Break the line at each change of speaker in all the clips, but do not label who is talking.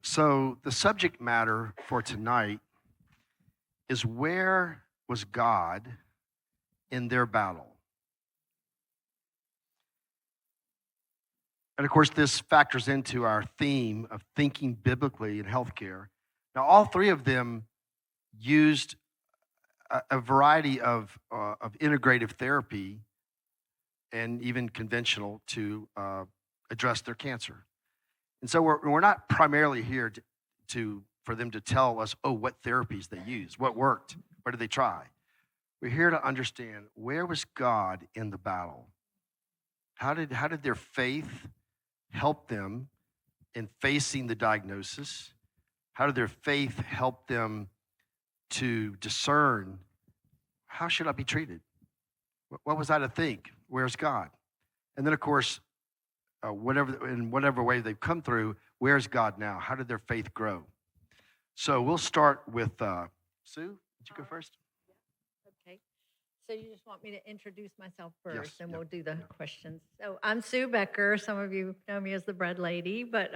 So, the subject matter for tonight is where was God in their battle? And of course, this factors into our theme of thinking biblically in healthcare. Now, all three of them used a variety of integrative therapy and even conventional to address their cancer. And so we're not primarily here to for them to tell us, oh, what therapies they used, what worked, what did they try. We're here to understand where was God in the battle? How did their faith help them in facing the diagnosis? How did their faith help them to discern how should I be treated? What was I to think? Where's God? And then, of course, whatever way they've come through, where's God now? How did their faith grow? So we'll start with Sue. Would you go first?
Okay. So you just want me to introduce myself first,
Yes,
and
yep,
we'll do the questions. So I'm Sue Becker. Some of you know me as the bread lady, but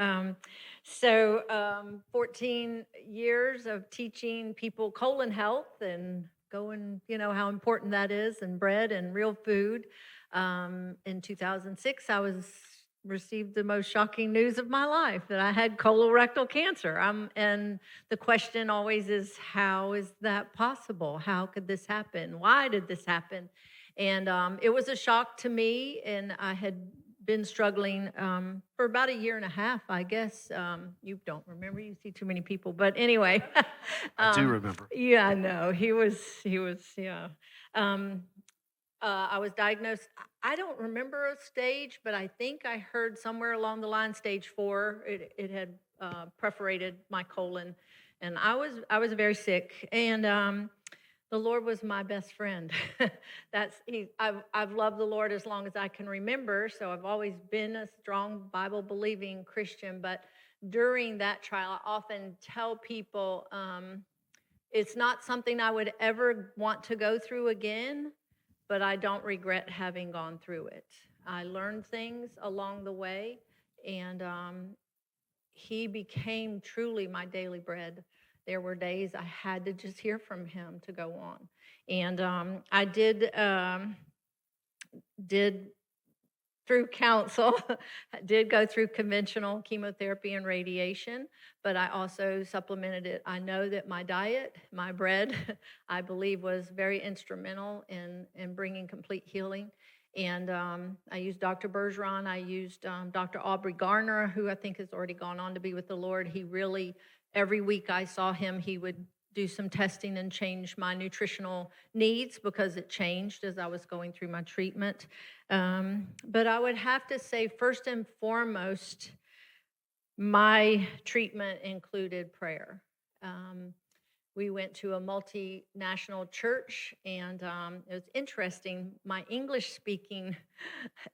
14 years of teaching people colon health and going, how important that is, and bread and real food. In 2006, received the most shocking news of my life that I had colorectal cancer. And the question always is, how is that possible? How could this happen? Why did this happen? And it was a shock to me, and I had been struggling for about a year and a half, I guess. You don't remember, you see too many people, but anyway.
I do remember.
Yeah, I know. He was, yeah. I was diagnosed. I don't remember a stage, but I think I heard somewhere along the line, stage 4. It had perforated my colon, and I was very sick. And the Lord was my best friend. I've loved the Lord as long as I can remember, so I've always been a strong Bible believing Christian. But during that trial, I often tell people it's not something I would ever want to go through again, but I don't regret having gone through it. I learned things along the way, and he became truly my daily bread. There were days I had to just hear from him to go on. And I did through counsel, did go through conventional chemotherapy and radiation, but I also supplemented it. I know that my diet, my bread, I believe was very instrumental in bringing complete healing. And I used Dr. Bergeron. I used Dr. Aubrey Garner, who I think has already gone on to be with the Lord. He really, every week I saw him, he would do some testing and change my nutritional needs because it changed as I was going through my treatment. But I would have to say, first and foremost, my treatment included prayer. We went to a multinational church, and it was interesting. My English-speaking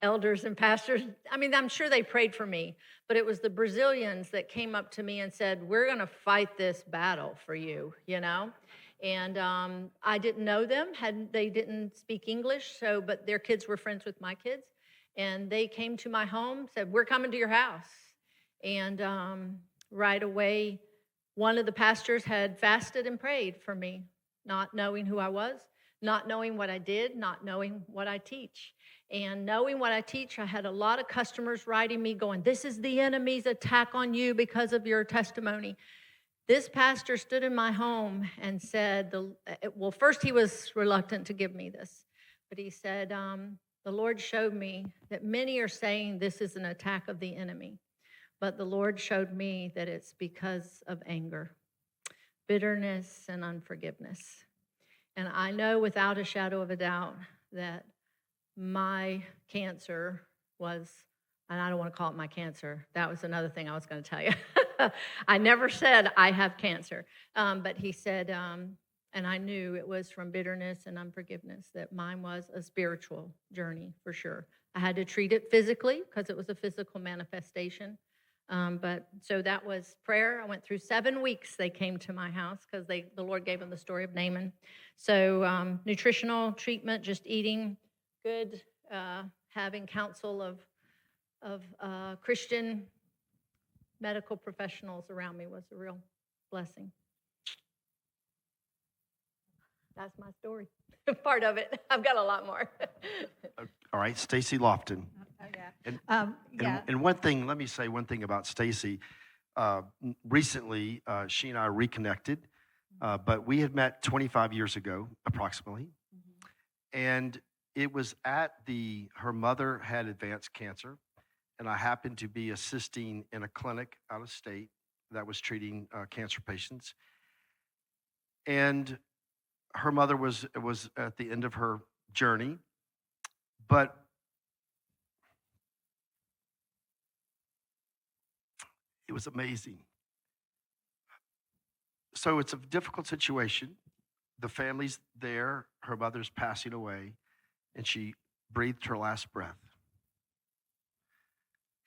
elders and pastors, I'm sure they prayed for me, but it was the Brazilians that came up to me and said, "We're going to fight this battle for you," And I didn't know them, they didn't speak English, but their kids were friends with my kids, and they came to my home, said, "We're coming to your house." And right away, one of the pastors had fasted and prayed for me, not knowing who I was, not knowing what I did, not knowing what I teach. And knowing what I teach, I had a lot of customers writing me going, "This is the enemy's attack on you because of your testimony." This pastor stood in my home and said, well, first he was reluctant to give me this, but he said, "The Lord showed me that many are saying this is an attack of the enemy. But the Lord showed me that it's because of anger, bitterness, and unforgiveness. And I know without a shadow of a doubt that my cancer was, and I don't want to call it my cancer. That was another thing I was going to tell you. I never said I have cancer. But he said, and I knew it was from bitterness and unforgiveness, that mine was a spiritual journey for sure. I had to treat it physically because it was a physical manifestation. But so that was prayer. I went through 7 weeks. They came to my house because the Lord gave them the story of Naaman. So nutritional treatment, just eating good, having counsel of Christian medical professionals around me was a real blessing. That's my story. Part of it. I've got a lot more.
All right, Stacy Lofton.
Oh, yeah.
And, and one thing, let me say one thing about Stacy. Recently, she and I reconnected, but we had met 25 years ago, approximately. And it was at her mother had advanced cancer, and I happened to be assisting in a clinic out of state that was treating cancer patients. And her mother was at the end of her journey, but it was amazing. So it's a difficult situation. The family's there, her mother's passing away, and she breathed her last breath.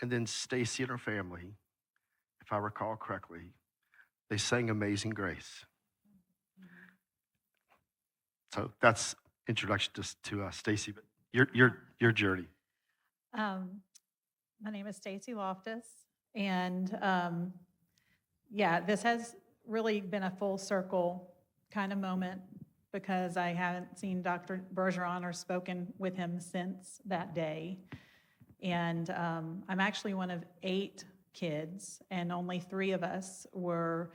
And then Stacy and her family, if I recall correctly, they sang Amazing Grace. So that's introduction to Stacy, but your journey.
My name is Stacy Loftus, and this has really been a full circle kind of moment because I haven't seen Dr. Bergeron or spoken with him since that day. And I'm actually one of 8 kids, and only 3 of us were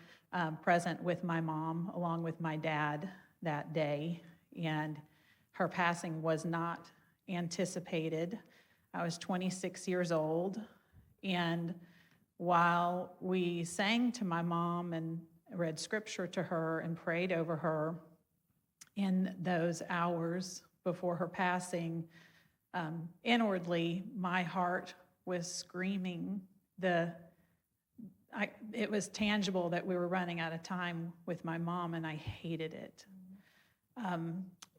present with my mom along with my dad that day. And her passing was not anticipated. I was 26 years old, and while we sang to my mom and read scripture to her and prayed over her in those hours before her passing, inwardly, my heart was screaming. It was tangible that we were running out of time with my mom, and I hated it.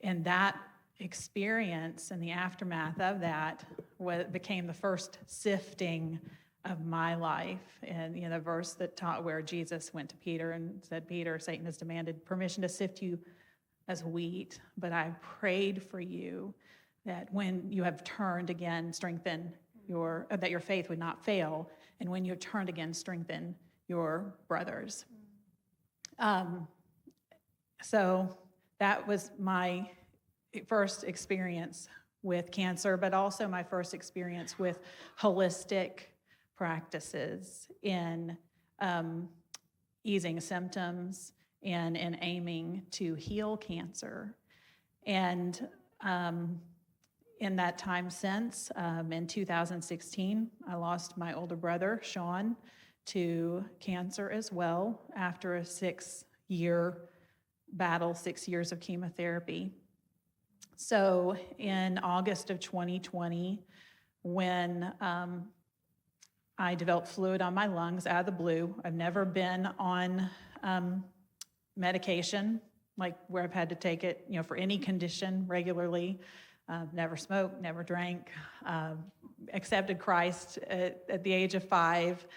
And that experience and the aftermath of that became the first sifting of my life. And the verse that taught where Jesus went to Peter and said, "Peter, Satan has demanded permission to sift you as wheat, but I prayed for you that when you have turned again, strengthen that your faith would not fail, and when you have turned again, strengthen your brothers." So that was my first experience with cancer, but also my first experience with holistic practices in easing symptoms and in aiming to heal cancer. And in that time since, in 2016, I lost my older brother, Sean, to cancer as well after a 6-year battle, 6 years of chemotherapy. So in August of 2020, when I developed fluid on my lungs out of the blue, I've never been on medication, like where I've had to take it, for any condition regularly. Never smoked, never drank, accepted Christ at the age of 5.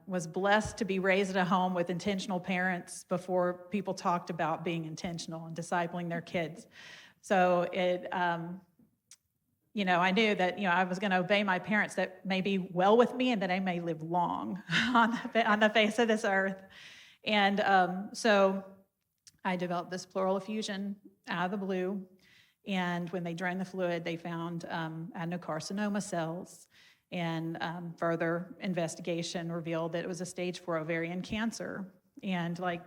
Was blessed to be raised in a home with intentional parents before people talked about being intentional and discipling their kids. So I knew that, I was going to obey my parents, that may be well with me and that I may live long on the face of this earth. And so I developed this pleural effusion out of the blue. And when they drained the fluid, they found adenocarcinoma cells. And further investigation revealed that it was a stage 4 ovarian cancer. And like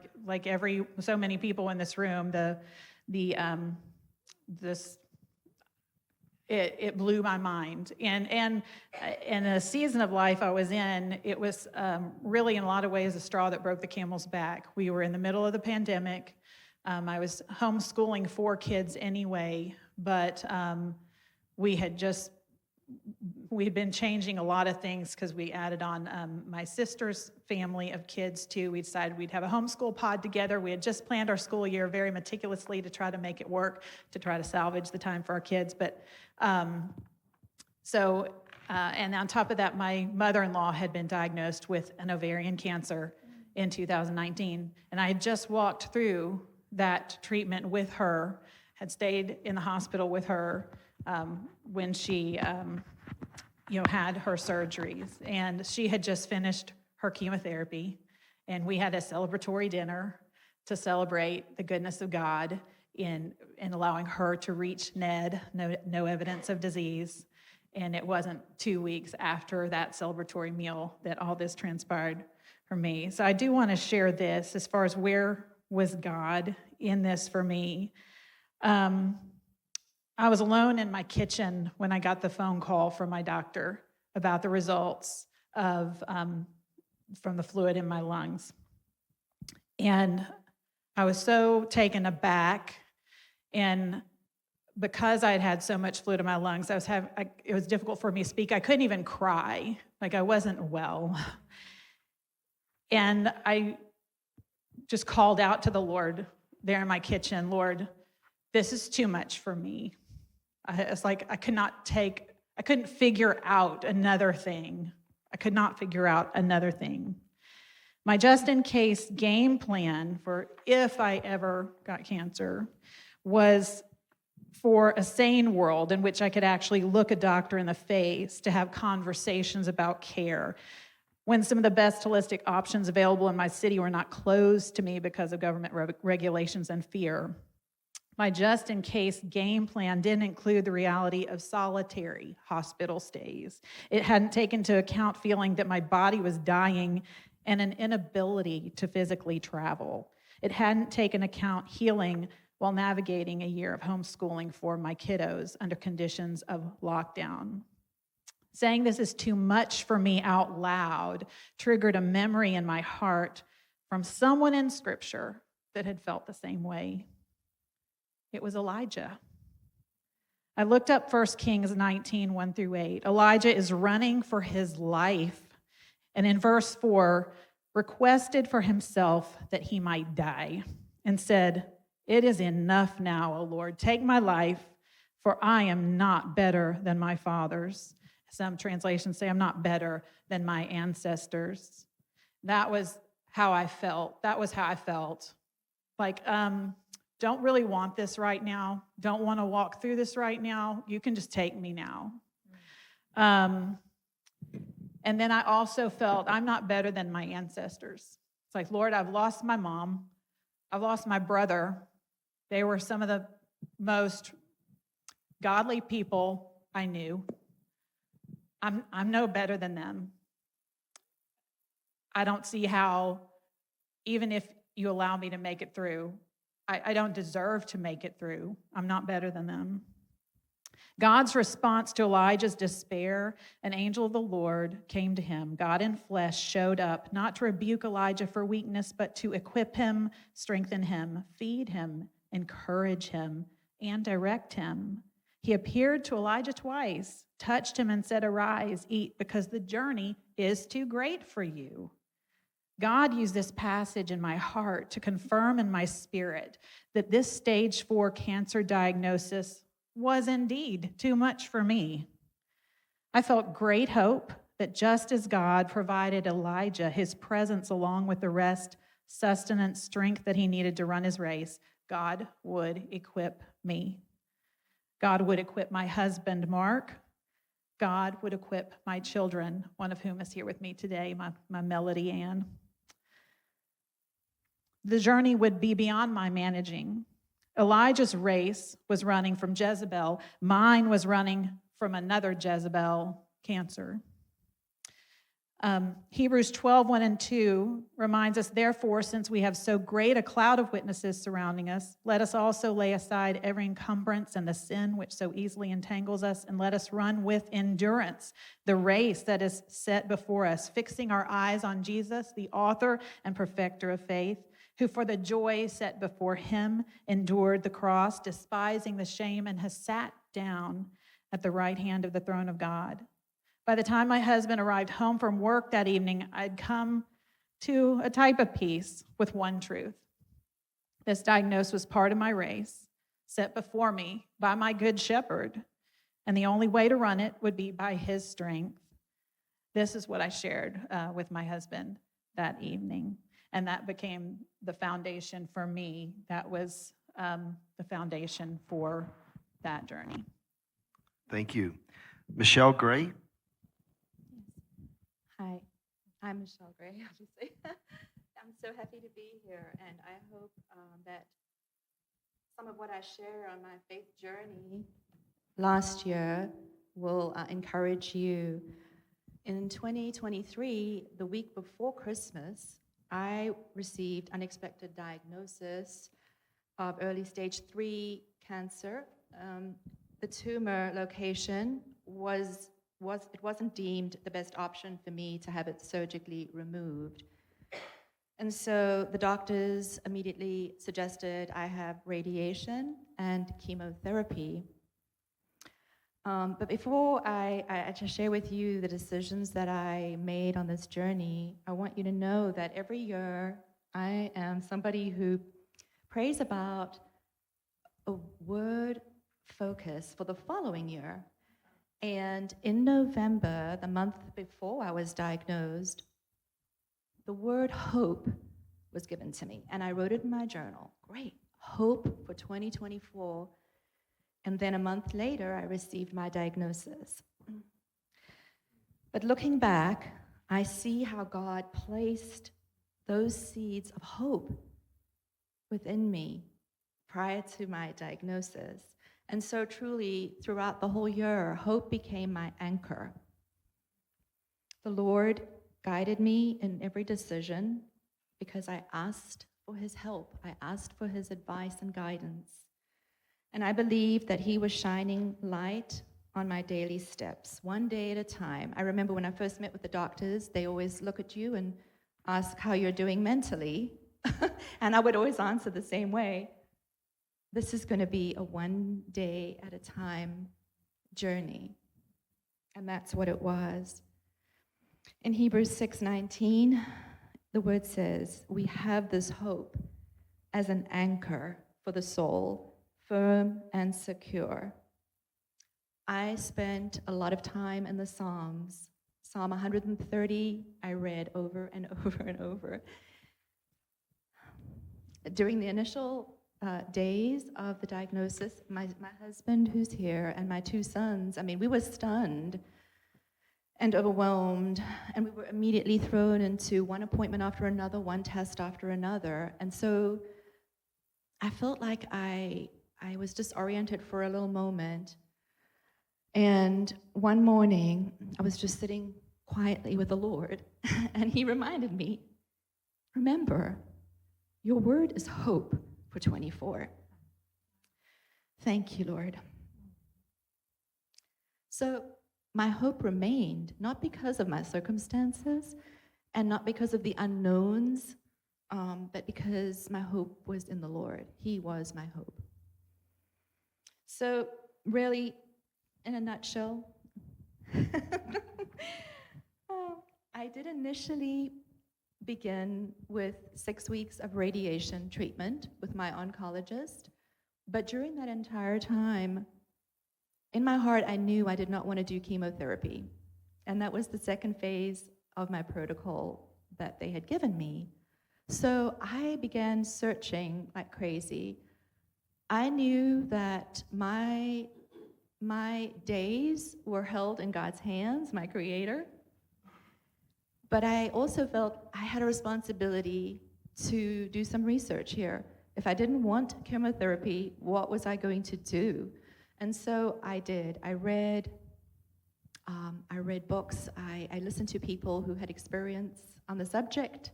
so many people in this room, it blew my mind. And in a season of life I was in, it was really in a lot of ways a straw that broke the camel's back. We were in the middle of the pandemic. I was homeschooling 4 kids anyway, but we had been changing a lot of things because we added on my sister's family of kids too. We decided we'd have a homeschool pod together. We had just planned our school year very meticulously to try to make it work, to try to salvage the time for our kids. But and on top of that, my mother-in-law had been diagnosed with an ovarian cancer in 2019. And I had just walked through that treatment with her, had stayed in the hospital with her when she had her surgeries. And she had just finished her chemotherapy, and we had a celebratory dinner to celebrate the goodness of God in allowing her to reach NED, no evidence of disease. And it wasn't 2 weeks after that celebratory meal that all this transpired for me. So I do want to share this as far as where was God in this for me. I was alone in my kitchen when I got the phone call from my doctor about the results of from the fluid in my lungs. And I was so taken aback, and because I had had so much fluid in my lungs, it was difficult for me to speak. I couldn't even cry, like I wasn't well. And I just called out to the Lord there in my kitchen, Lord, this is too much for me. It's like I couldn't figure out another thing. I could not figure out another thing. My just in case game plan for if I ever got cancer was for a sane world in which I could actually look a doctor in the face to have conversations about care, when some of the best holistic options available in my city were not closed to me because of government regulations and fear. My just in case game plan didn't include the reality of solitary hospital stays. It hadn't taken into account feeling that my body was dying and an inability to physically travel. It hadn't taken account healing while navigating a year of homeschooling for my kiddos under conditions of lockdown. Saying this is too much for me out loud triggered a memory in my heart from someone in Scripture that had felt the same way. It was Elijah. I looked up 1 Kings 19, 1-8. Elijah is running for his life. And in verse 4, requested for himself that he might die and said, "It is enough now, O Lord. Take my life, for I am not better than my fathers." Some translations say I'm not better than my ancestors. That was how I felt. Like, don't really want this right now. Don't want to walk through this right now. You can just take me now. And then I also felt I'm not better than my ancestors. It's like, Lord, I've lost my mom. I've lost my brother. They were some of the most godly people I knew. I'm no better than them. I don't see how, even if you allow me to make it through, I don't deserve to make it through. I'm not better than them. God's response to Elijah's despair, an angel of the Lord came to him. God in flesh showed up, not to rebuke Elijah for weakness, but to equip him, strengthen him, feed him, encourage him, and direct him. He appeared to Elijah twice, touched him, and said, "Arise, eat, because the journey is too great for you." God used this passage in my heart to confirm in my spirit that this stage 4 cancer diagnosis was indeed too much for me. I felt great hope that just as God provided Elijah his presence along with the rest, sustenance, strength that he needed to run his race, God would equip me. God would equip my husband, Mark. God would equip my children, one of whom is here with me today, my Melody Ann. The journey would be beyond my managing. Elijah's race was running from Jezebel. Mine was running from another Jezebel, cancer. Hebrews 12, 1-2 reminds us, "Therefore, since we have so great a cloud of witnesses surrounding us, let us also lay aside every encumbrance and the sin which so easily entangles us, and let us run with endurance the race that is set before us, fixing our eyes on Jesus, the author and perfecter of faith, who for the joy set before him endured the cross, despising the shame, and has sat down at the right hand of the throne of God." By the time my husband arrived home from work that evening, I'd come to a type of peace with one truth. This diagnosis was part of my race, set before me by my good shepherd, and the only way to run it would be by his strength. This is what I shared with my husband that evening, and that became the foundation for me. That was the foundation for that journey.
Thank you. Michelle Gray.
Hi. I'm Michelle Gray, obviously. I'm so happy to be here, and I hope that some of what I share on my faith journey last year will encourage you. In 2023, the week before Christmas, I received unexpected diagnosis of early stage 3 cancer. The tumor location wasn't deemed the best option for me to have it surgically removed. And so the doctors immediately suggested I have radiation and chemotherapy. But before I just share with you the decisions that I made on this journey, I want you to know that every year I am somebody who prays about a word focus for the following year. And in November, the month before I was diagnosed, the word hope was given to me. And I wrote it in my journal. Great, hope for 2024. And then a month later, I received my diagnosis. But looking back, I see how God placed those seeds of hope within me prior to my diagnosis. And so truly, throughout the whole year, hope became my anchor. The Lord guided me in every decision because I asked for his help. I asked for his advice and guidance. And I believed that he was shining light on my daily steps, one day at a time. I remember when I first met with the doctors, they always look at you and ask how you're doing mentally. And I would always answer the same way. This is going to be a one day at a time journey. And that's what it was. In Hebrews 6:19, the word says, we have this hope as an anchor for the soul, firm and secure. I spent a lot of time in the Psalms. Psalm 130, I read over and over and over. During the initial days of the diagnosis, my husband, who's here, and my 2 sons, we were stunned and overwhelmed, and we were immediately thrown into one appointment after another, one test after another. And so I felt like I was disoriented for a little moment. And one morning, I was just sitting quietly with the Lord, and he reminded me, remember, your word is hope for 24. Thank you, Lord. So my hope remained, not because of my circumstances and not because of the unknowns, but because my hope was in the Lord. He was my hope. So really, in a nutshell, I did initially begin with 6 weeks of radiation treatment with my oncologist, but during that entire time, in my heart, I knew I did not want to do chemotherapy, and that was the second phase of my protocol that they had given me. So I began searching like crazy. I knew that my days were held in God's hands, my Creator. But I also felt I had a responsibility to do some research here. If I didn't want chemotherapy, what was I going to do? And so I did. I read books. I listened to people who had experience on the subject.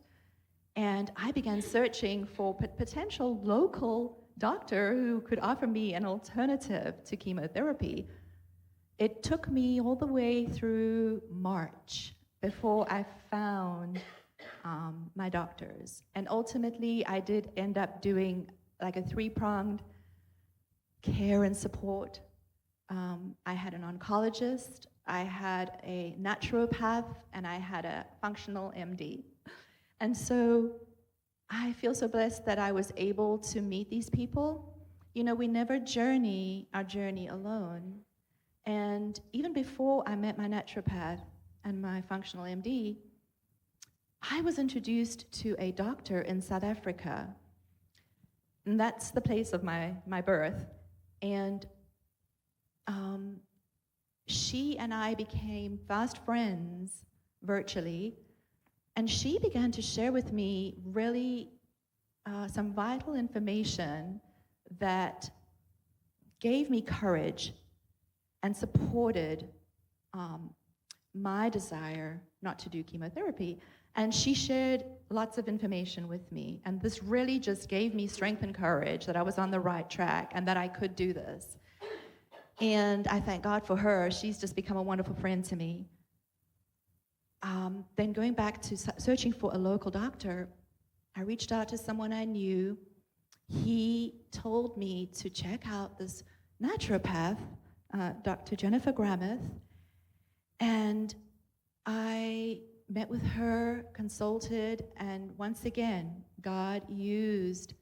And I began searching for potential local doctor who could offer me an alternative to chemotherapy. It took me all the way through March before I found my doctors. And ultimately, I did end up doing like a 3-pronged care and support. I had an oncologist, I had a naturopath, and I had a functional MD. And so I feel so blessed that I was able to meet these people. You know, we never journey our journey alone. And even before I met my naturopath and my functional MD, I was introduced to a doctor in South Africa. And that's the place of my birth. And she and I became fast friends virtually. And she began to share with me really some vital information that gave me courage and supported my desire not to do chemotherapy. And she shared lots of information with me. And this really just gave me strength and courage that I was on the right track and that I could do this. And I thank God for her. She's just become a wonderful friend to me. Then going back to searching for a local doctor, I reached out to someone I knew. He told me to check out this naturopath, Dr. Jennifer Gramuth, and I met with her, consulted, and once again, God used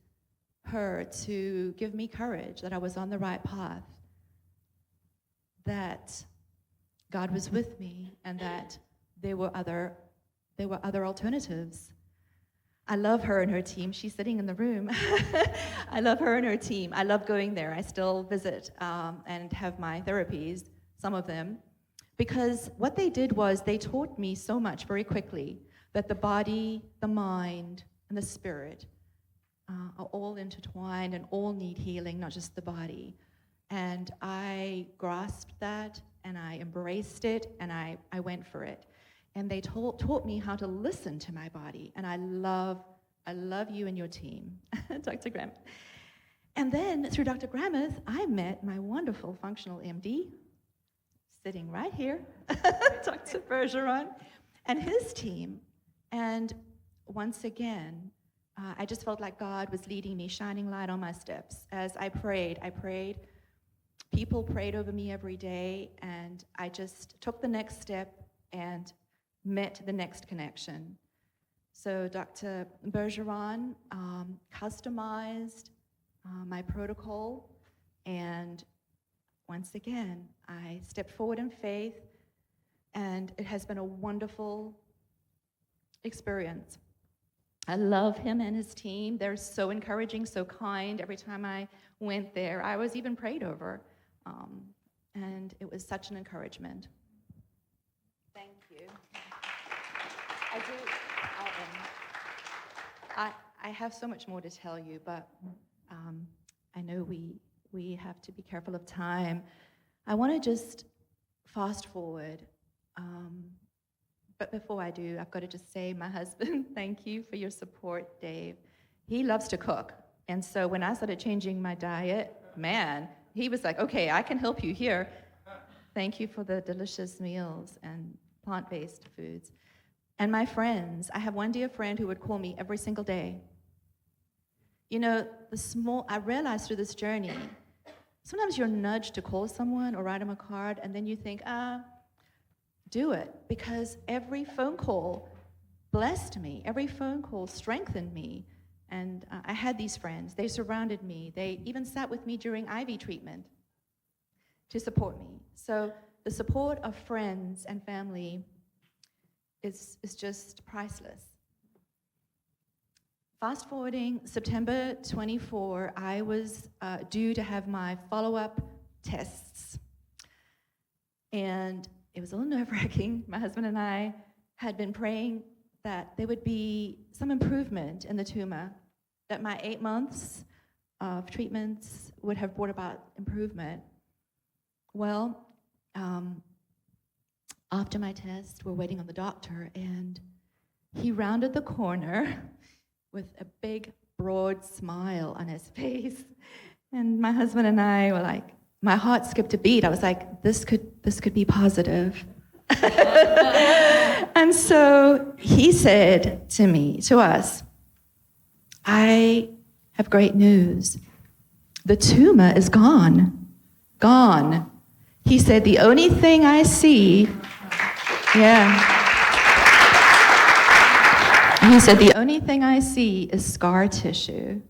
her to give me courage that I was on the right path, that God was with me, and that there were other alternatives. I love her and her team. She's sitting in the room. I love her and her team. I love going there. I still visit and have my therapies, some of them, because what they did was they taught me so much very quickly that the body, the mind, and the spirit are all intertwined and all need healing, not just the body. And I grasped that, and I embraced it, and I went for it. And they taught me how to listen to my body. And I love you and your team, Dr. Gramuth. And then through Dr. Gramuth, I met my wonderful functional MD, sitting right here, Dr. Bergeron, and his team. And once again, I just felt like God was leading me, shining light on my steps. As I prayed. People prayed over me every day, and I just took the next step and met the next connection. So Dr. Bergeron customized my protocol, and once again, I stepped forward in faith, and it has been a wonderful experience. I love him and his team. They're so encouraging, so kind. Every time I went there, I was even prayed over, and it was such an encouragement. Thank you. I have so much more to tell you, but I know we have to be careful of time. I want to just fast forward, but before I do, I've got to just say, my husband, thank you for your support, Dave. He loves to cook, and so when I started changing my diet, man, he was like, okay, I can help you here. Thank you for the delicious meals and plant-based foods. And my friends, I have one dear friend who would call me every single day. You know, I realized through this journey, sometimes you're nudged to call someone or write them a card, and then you think, do it. Because every phone call blessed me. Every phone call strengthened me. And I had these friends. They surrounded me. They even sat with me during IV treatment to support me. So the support of friends and family is just priceless. Fast forwarding, September 24, I was due to have my follow-up tests. And it was a little nerve-wracking. My husband and I had been praying that there would be some improvement in the tumor, that my 8 months of treatments would have brought about improvement. Well, after my test, we're waiting on the doctor, and he rounded the corner with a big, broad smile on his face. And my husband and I were like, my heart skipped a beat. I was like, this could be positive. And so he said to us, I have great news. The tumor is gone. Gone. He said, the only thing I see, he said, the only thing I see is scar tissue.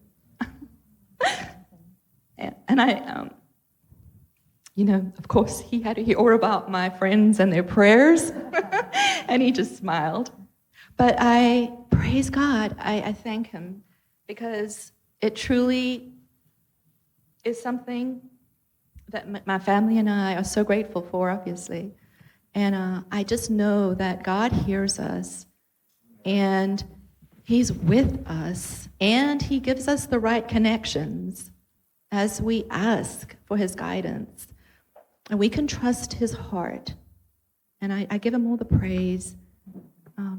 And I, of course, he had to hear all about my friends and their prayers, and he just smiled. But I praise God. I thank him, because it truly is something that my family and I are so grateful for, obviously. And I just know that God hears us. And he's with us, and he gives us the right connections as we ask for his guidance. And we can trust his heart. And I give him all the praise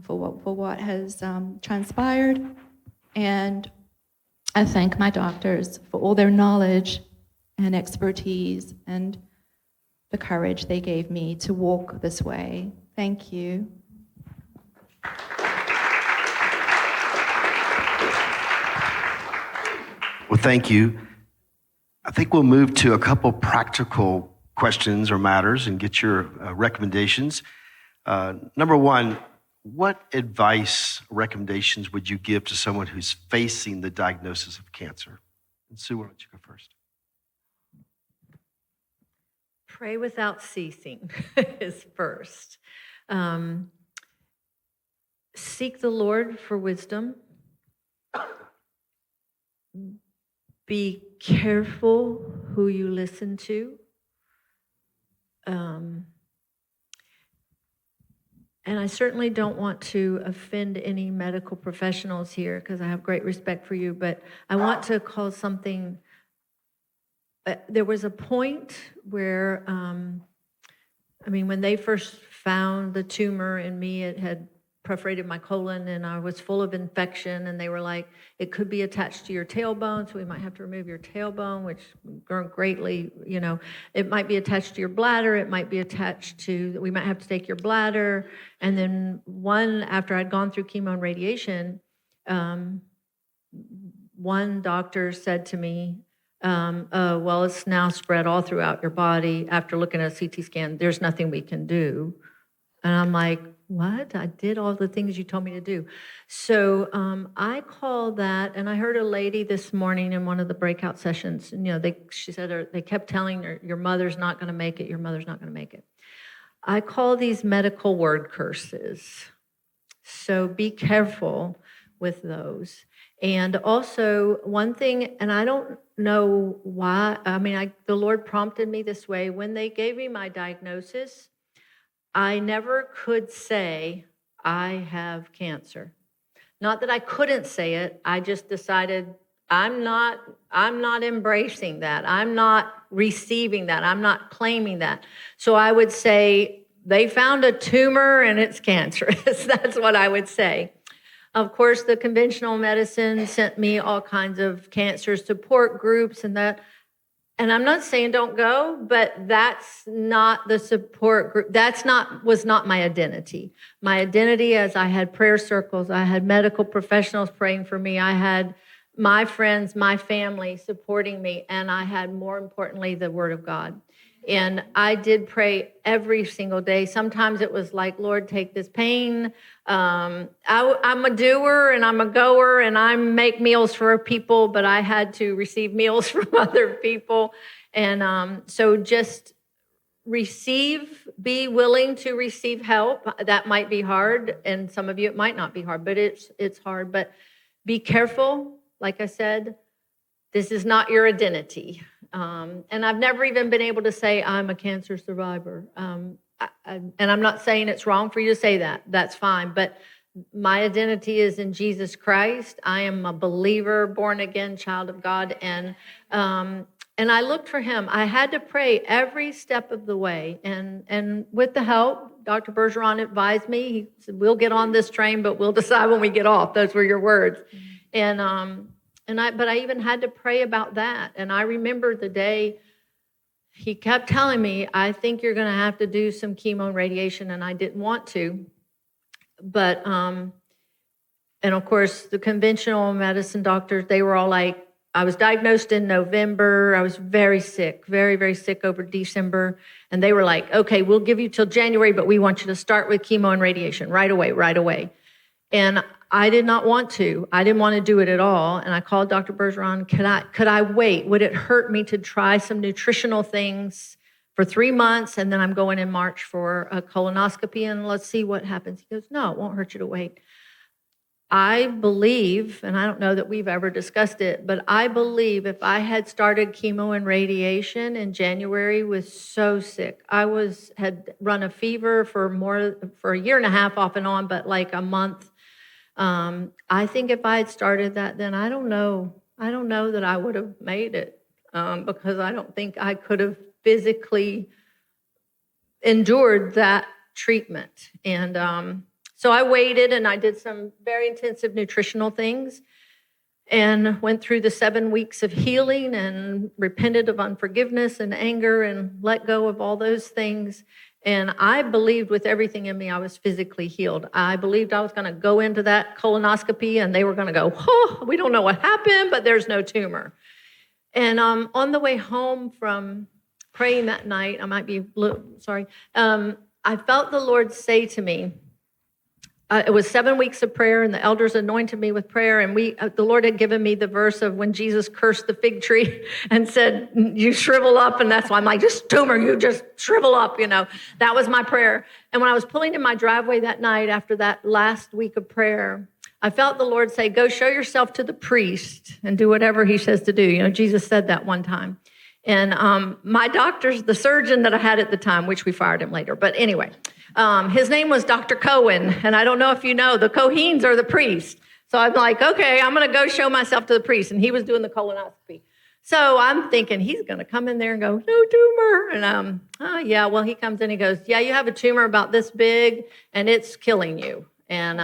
for what has transpired. And I thank my doctors for all their knowledge and expertise and the courage they gave me to walk this way. Thank you.
Well, thank you. I think we'll move to a couple practical questions or matters and get your recommendations. Number one, what advice, recommendations would you give to someone who's facing the diagnosis of cancer? And Sue, why don't you go first?
Pray without ceasing is first. Seek the Lord for wisdom. Be careful who you listen to. And I certainly don't want to offend any medical professionals here because I have great respect for you, but I want to call something. There was a point where, when they first found the tumor in me, it had perforated my colon and I was full of infection, and they were like, it could be attached to your tailbone, so we might have to remove your tailbone, which greatly, it might be attached to your bladder, it might be attached to, we might have to take your bladder. And then after I'd gone through chemo and radiation, one doctor said to me, well, it's now spread all throughout your body. After looking at a CT scan, there's nothing we can do. And I'm like, what? I did all the things you told me to do. So I call that, and I heard a lady this morning in one of the breakout sessions, and she said they kept telling her, your mother's not going to make it, your mother's not going to make it. I call these medical word curses. So be careful with those. And also one thing, and I don't know why, the Lord prompted me this way. When they gave me my diagnosis, I never could say I have cancer. Not that I couldn't say it, I just decided I'm not embracing that. I'm not receiving that. I'm not claiming that. So I would say, they found a tumor and it's cancerous. That's what I would say. Of course, the conventional medicine sent me all kinds of cancer support groups and that. And I'm not saying don't go, but that's not the support group. Was not my identity. My identity, as I had prayer circles, I had medical professionals praying for me, I had my friends, my family supporting me, and I had, more importantly, the Word of God. And I did pray every single day. Sometimes it was like, Lord, take this pain. I'm a doer and I'm a goer and I make meals for people, but I had to receive meals from other people. And so just be willing to receive help. That might be hard. And some of you, it might not be hard, but it's hard. But be careful. Like I said, this is not your identity. And I've never even been able to say I'm a cancer survivor. And I'm not saying it's wrong for you to say that. That's fine. But my identity is in Jesus Christ. I am a believer, born again child of God. And I looked for him. I had to pray every step of the way. And with the help, Dr. Bergeron advised me. He said, we'll get on this train, but we'll decide when we get off. Those were your words. But I even had to pray about that. And I remember the day he kept telling me, I think you're going to have to do some chemo and radiation. And I didn't want to. But, and of course, the conventional medicine doctors, they were all like, I was diagnosed in November. I was very sick, very, very sick over December. And they were like, okay, we'll give you till January, but we want you to start with chemo and radiation right away. And I did not want to. I didn't want to do it at all. And I called Dr. Bergeron, could I wait? Would it hurt me to try some nutritional things for 3 months? And then I'm going in March for a colonoscopy and let's see what happens. He goes, no, it won't hurt you to wait. I believe, and I don't know that we've ever discussed it, but I believe if I had started chemo and radiation in January, was so sick. I had run a fever for a year and a half off and on, but like a month. I think if I had started that then, I don't know that I would have made it, because I don't think I could have physically endured that treatment. And so I waited, and I did some very intensive nutritional things, and went through the 7 weeks of healing and repented of unforgiveness and anger and let go of all those things. And I believed with everything in me I was physically healed. I believed I was going to go into that colonoscopy and they were going to go, oh, we don't know what happened, but there's no tumor. And on the way home from praying that night, I might be, sorry, I felt the Lord say to me, it was 7 weeks of prayer, and the elders anointed me with prayer. And the Lord had given me the verse of when Jesus cursed the fig tree and said, "You shrivel up." And that's why I'm like, "Just tumor, you just shrivel up." That was my prayer. And when I was pulling in my driveway that night after that last week of prayer, I felt the Lord say, "Go show yourself to the priest and do whatever he says to do." Jesus said that one time. And my doctor's, the surgeon that I had at the time, which we fired him later, but anyway, his name was Dr. Cohen. And I don't know if you know, the Coheens are the priest. So I'm like, okay, I'm going to go show myself to the priest. And he was doing the colonoscopy. So I'm thinking he's going to come in there and go, "No tumor." And yeah, well, he comes in, he goes, "Yeah, you have a tumor about this big and it's killing you." And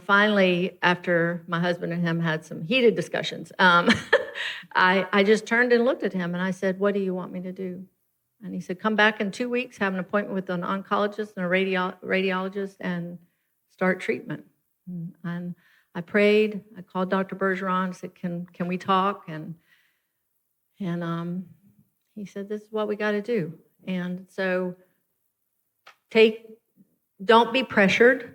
finally, after my husband and him had some heated discussions, I just turned and looked at him and I said, "What do you want me to do?" And he said, "Come back in 2 weeks, have an appointment with an oncologist and a radiologist, and start treatment." And I prayed. I called Dr. Bergeron. I said, "Can we talk?" And he said, "This is what we got to do." And so don't be pressured.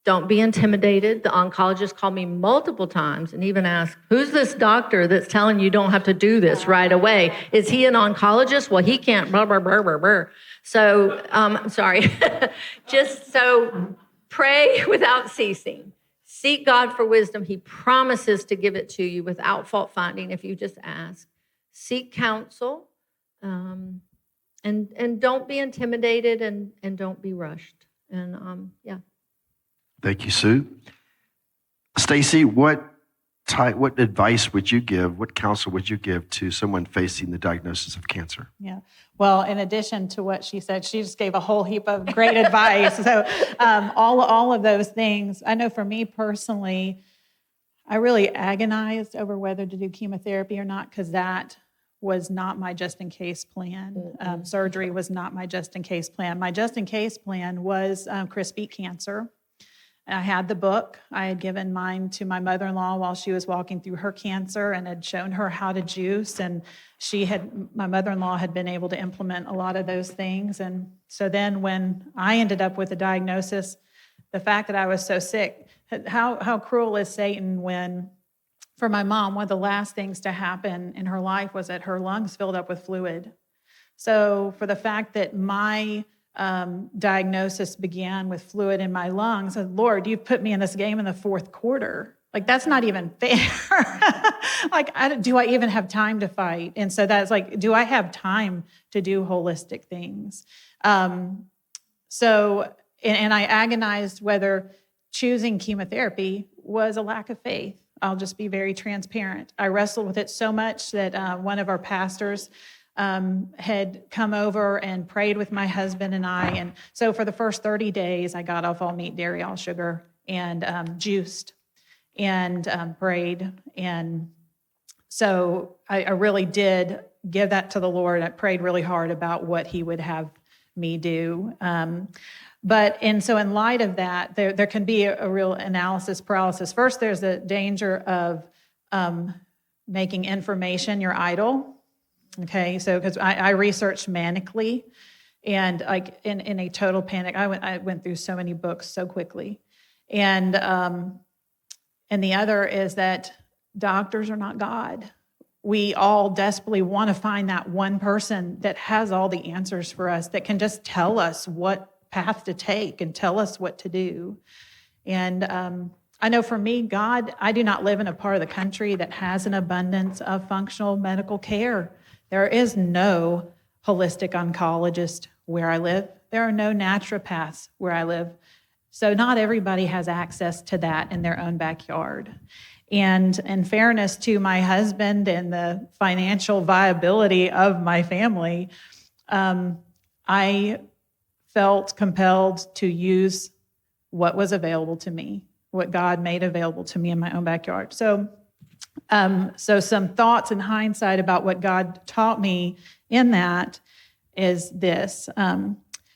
Don't be intimidated. The oncologist called me multiple times and even asked, "Who's this doctor that's telling you don't have to do this right away? Is he an oncologist? Well, he can't, blah, blah, blah, blah, blah." So, sorry. Just so pray without ceasing. Seek God for wisdom. He promises to give it to you without fault finding if you just ask. Seek counsel, and don't be intimidated, and don't be rushed. And yeah.
Thank you, Sue. Stacy, what advice would you give, what counsel would you give to someone facing the diagnosis of cancer?
Yeah. Well, in addition to what she said, she just gave a whole heap of great advice. So all of those things, I know for me personally, I really agonized over whether to do chemotherapy or not, because that was not my just-in-case plan. Surgery was not my just-in-case plan. My just-in-case plan was Chris beat cancer. I had the book. I had given mine to my mother-in-law while she was walking through her cancer and had shown her how to juice. And my mother-in-law had been able to implement a lot of those things. And so then when I ended up with a diagnosis, the fact that I was so sick, how cruel is Satan when, for my mom, one of the last things to happen in her life was that her lungs filled up with fluid. So for the fact that my diagnosis began with fluid in my lungs, I said, "Lord, you've put me in this game in the fourth quarter. Like, that's not even fair." Like, do I even have time to fight? And so that's like, do I have time to do holistic things? So I agonized whether choosing chemotherapy was a lack of faith. I'll just be very transparent. I wrestled with it so much that one of our pastors had come over and prayed with my husband and I. And so for the first 30 days, I got off all meat, dairy, all sugar, and juiced and prayed. And so I really did give that to the Lord. I prayed really hard about what he would have me do. So in light of that, there can be a real analysis paralysis. First, there's the danger of making information your idol. Okay, so because I researched manically, and like in a total panic, I went through so many books so quickly, and the other is that doctors are not God. We all desperately want to find that one person that has all the answers for us, that can just tell us what path to take and tell us what to do. And I know for me, God, I do not live in a part of the country that has an abundance of functional medical care. There is no holistic oncologist where I live. There are no naturopaths where I live. So not everybody has access to that in their own backyard. And in fairness to my husband and the financial viability of my family, I felt compelled to use what was available to me, what God made available to me in my own backyard. So some thoughts in hindsight about what God taught me in that is this.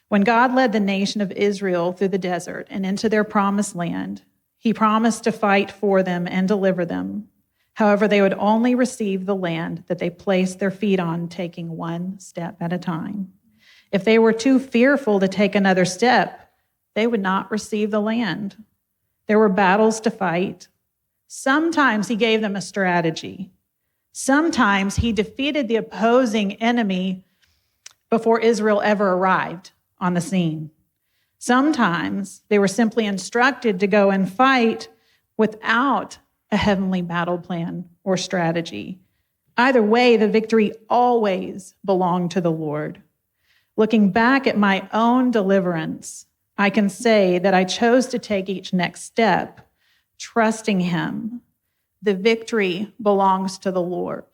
When God led the nation of Israel through the desert and into their promised land, he promised to fight for them and deliver them. However, they would only receive the land that they placed their feet on, taking one step at a time. If they were too fearful to take another step, they would not receive the land. There were battles to fight. Sometimes he gave them a strategy. Sometimes he defeated the opposing enemy before Israel ever arrived on the scene. Sometimes they were simply instructed to go and fight without a heavenly battle plan or strategy. Either way, the victory always belonged to the Lord. Looking back at my own deliverance, I can say that I chose to take each next step, trusting him. The victory belongs to the Lord.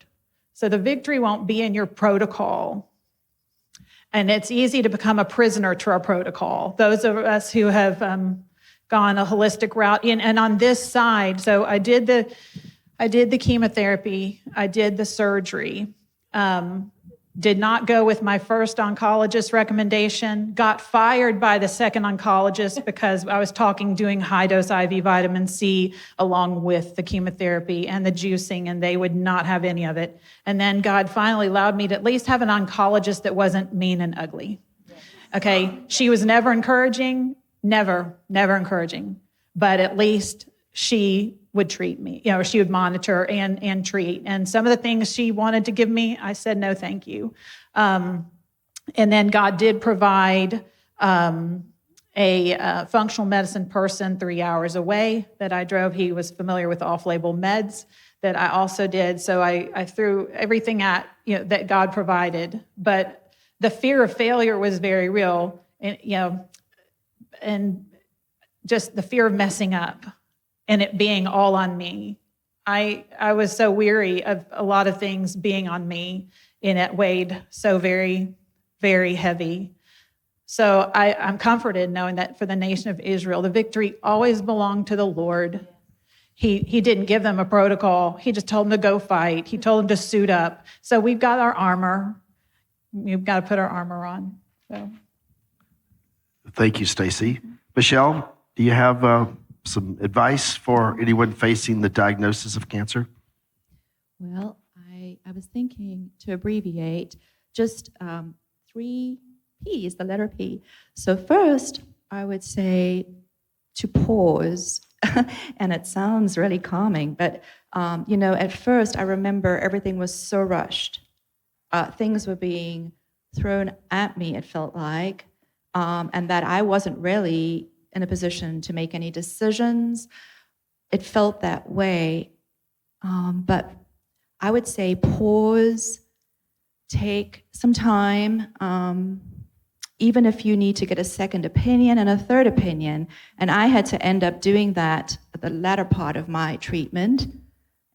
So the victory won't be in your protocol. And it's easy to become a prisoner to our protocol. Those of us who have gone a holistic route, and on this side, so I did the chemotherapy, I did the surgery, did not go with my first oncologist recommendation, got fired by the second oncologist because I was doing high-dose IV vitamin C along with the chemotherapy and the juicing, and they would not have any of it. And then God finally allowed me to at least have an oncologist that wasn't mean and ugly. Okay, she was never encouraging, never encouraging, but at least she would treat me, or she would monitor and treat. And some of the things she wanted to give me, I said, no, thank you. And then God did provide a functional medicine person 3 hours away that I drove. He was familiar with off-label meds that I also did. So I threw everything at, that God provided. But the fear of failure was very real, and just the fear of messing up and it being all on me. I was so weary of a lot of things being on me, and it weighed so very, very heavy. So I'm comforted knowing that for the nation of Israel, the victory always belonged to the Lord. He didn't give them a protocol. He just told them to go fight. He told them to suit up. So we've got our armor. We've got to put our armor on. So.
Thank you, Stacy. Michelle, do you have some advice for anyone facing the diagnosis of cancer?
Well, I was thinking to abbreviate just 3 P's, the letter P. So first, I would say to pause, and it sounds really calming, but at first I remember everything was so rushed. Things were being thrown at me, it felt like, and that I wasn't really in a position to make any decisions. It felt that way. But I would say pause, take some time, even if you need to get a second opinion and a third opinion. And I had to end up doing that at the latter part of my treatment.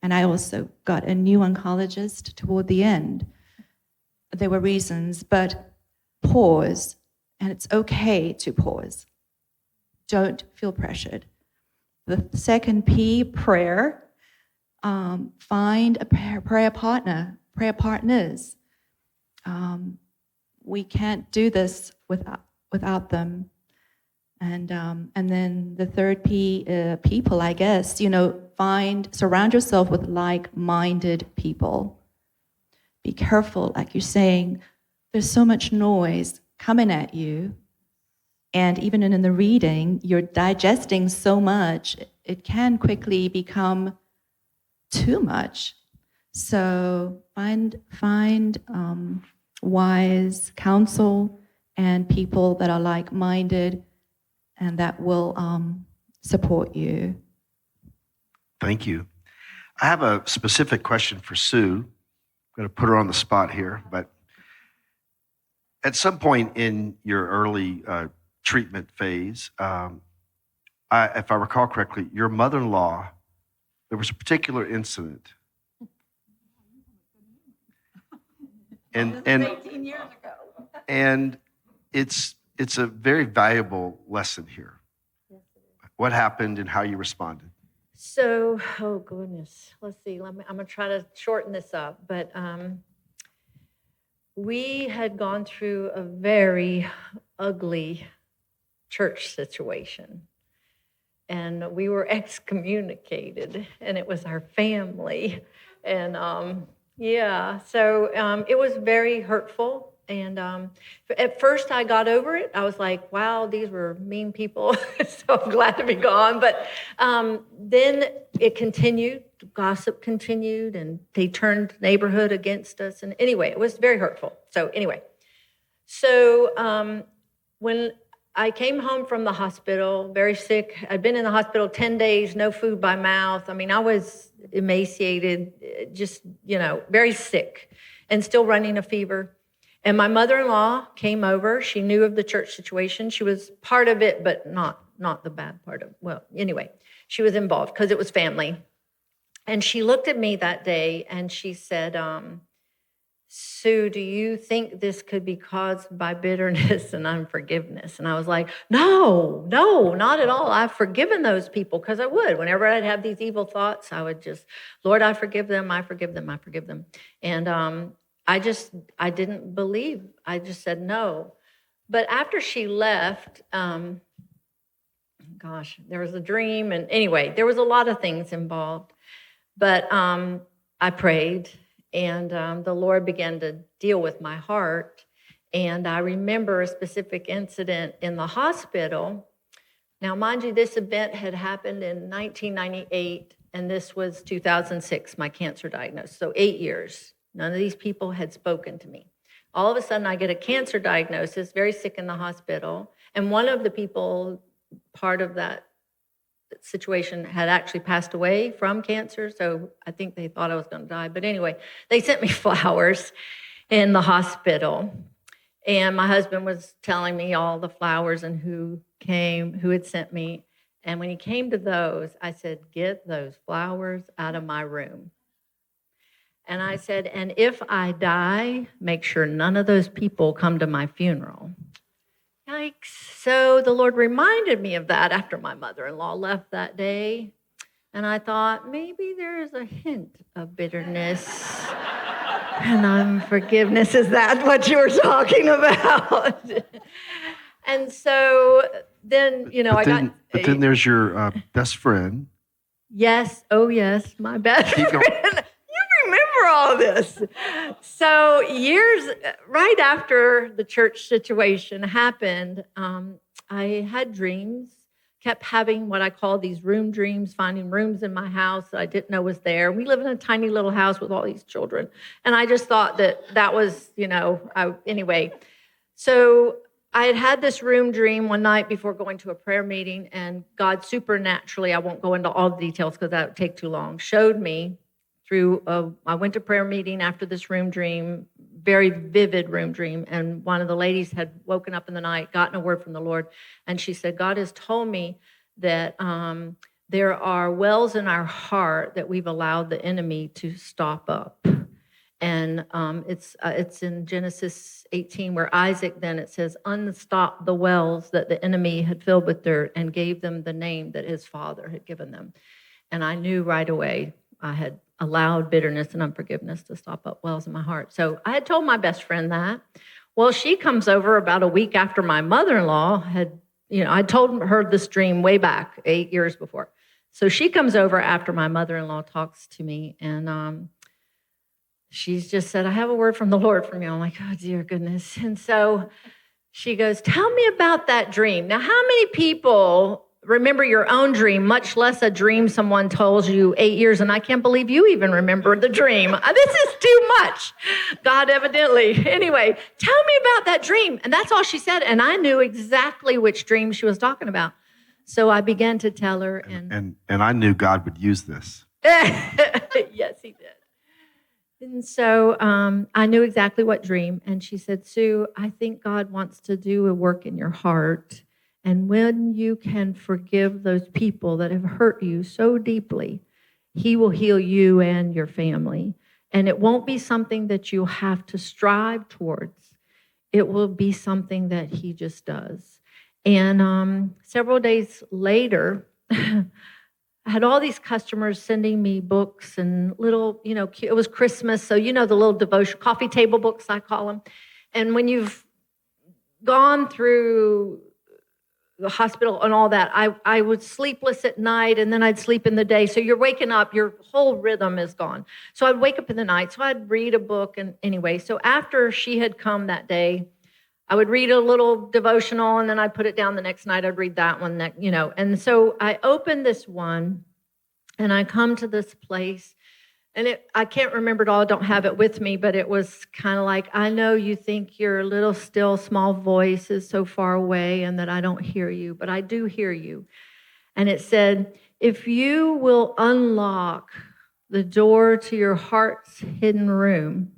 And I also got a new oncologist toward the end. There were reasons, but pause, and it's okay to pause. Don't feel pressured. The second P, prayer. Find a prayer partner, prayer partners. We can't do this without them. And then the third P, people, I guess. Surround yourself with like-minded people. Be careful, like you're saying. There's so much noise coming at you. And even in the reading, you're digesting so much, it can quickly become too much. So find wise counsel and people that are like-minded and that will support you.
Thank you. I have a specific question for Sue. I'm going to put her on the spot here, but at some point in your early treatment phase, if I recall correctly, your mother-in-law, there was a particular incident. And
18 years ago.
and it's a very valuable lesson here. What happened and how you responded.
So, oh goodness, let's see. I'm gonna try to shorten this up, but we had gone through a very ugly church situation, and we were excommunicated, and it was our family, and yeah, so it was very hurtful. And at first I got over it. I was like, wow, these were mean people. So I'm glad to be gone. But then it continued, gossip continued, and they turned neighborhood against us. And anyway, it was very hurtful. So anyway, when I came home from the hospital, very sick, I'd been in the hospital 10 days, no food by mouth. I mean, I was emaciated, just, very sick and still running a fever. And my mother-in-law came over. She knew of the church situation. She was part of it, but not the bad part of, well, anyway, she was involved because it was family. And she looked at me that day and she said, Sue, do you think this could be caused by bitterness and unforgiveness? And I was like, no, not at all. I've forgiven those people, because I would. Whenever I'd have these evil thoughts, I would just, Lord, I forgive them, I forgive them, I forgive them. And I didn't believe. I just said no. But after she left, there was a dream. And anyway, there was a lot of things involved. But I prayed, and the Lord began to deal with my heart. And I remember a specific incident in the hospital. Now, mind you, this event had happened in 1998, and this was 2006, my cancer diagnosis. So 8 years. None of these people had spoken to me. All of a sudden, I get a cancer diagnosis, very sick in the hospital. And one of the people, part of that situation, had actually passed away from cancer. So I think they thought I was going to die. But anyway, they sent me flowers in the hospital. And my husband was telling me all the flowers and who had sent me. And when he came to those, I said, get those flowers out of my room. And I said, and if I die, make sure none of those people come to my funeral. Yikes. So the Lord reminded me of that after my mother-in-law left that day. And I thought, maybe there is a hint of bitterness and unforgiveness. Is that what you were talking about? And so then,
But then there's your best friend.
Yes. Oh, yes. My best friend. All of this. So right after the church situation happened, I had dreams, kept having what I call these room dreams, finding rooms in my house that I didn't know was there. We live in a tiny little house with all these children. And I just thought that was, anyway. So I had this room dream one night before going to a prayer meeting, and God supernaturally, I won't go into all the details because that would take too long, showed me I went to prayer meeting after this room dream, very vivid room dream, and one of the ladies had woken up in the night, gotten a word from the Lord, and she said, God has told me that there are wells in our heart that we've allowed the enemy to stop up. And it's in Genesis 18 where Isaac, then it says, unstop the wells that the enemy had filled with dirt and gave them the name that his father had given them. And I knew right away I had allowed bitterness and unforgiveness to stop up wells in my heart. So I had told my best friend that. Well, she comes over about a week after my mother-in-law I told her this dream way back 8 years before. So she comes over after my mother-in-law talks to me, and she's just said, I have a word from the Lord from you. I'm like, oh, dear goodness. And so she goes, tell me about that dream. Now, how many people remember your own dream, much less a dream someone told you 8 years, and I can't believe you even remember the dream. This is too much. God, evidently. Anyway, tell me about that dream. And that's all she said, and I knew exactly which dream she was talking about. So I began to tell her.
And I knew God would use this.
Yes, he did. And so I knew exactly what dream. And she said, Sue, I think God wants to do a work in your heart. And when you can forgive those people that have hurt you so deeply, he will heal you and your family. And it won't be something that you have to strive towards. It will be something that he just does. And several days later, I had all these customers sending me books and little, it was Christmas, so the little devotion, coffee table books, I call them. And when you've gone through the hospital and all that, I was sleepless at night, and then I'd sleep in the day. So you're waking up, your whole rhythm is gone. So I'd wake up in the night, so I'd read a book. And anyway, so after she had come that day, I would read a little devotional, and then I'd put it down the next night. I'd read that one, And so I opened this one, and I come to this place, and I can't remember it all. I don't have it with me, but it was kind of like, I know you think your little still small voice is so far away and that I don't hear you, but I do hear you. And it said, if you will unlock the door to your heart's hidden room,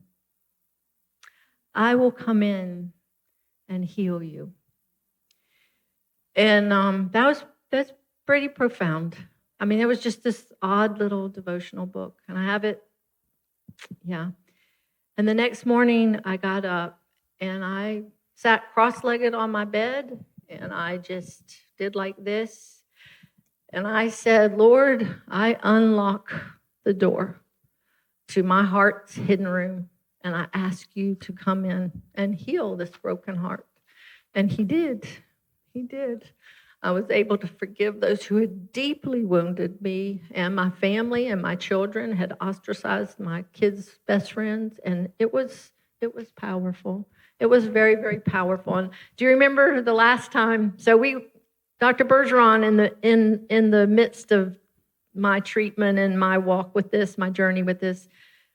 I will come in and heal you. And that's pretty profound. I mean, it was just this odd little devotional book, and I have it, yeah. And the next morning, I got up, and I sat cross-legged on my bed, and I just did like this, and I said, Lord, I unlock the door to my heart's hidden room, and I ask you to come in and heal this broken heart. And he did. He did. I was able to forgive those who had deeply wounded me and my family, and my children had ostracized my kids' best friends, and it was powerful. It was very, very powerful. And do you remember the last time? So Dr. Bergeron, in the midst of my treatment and my walk with this, my journey with this,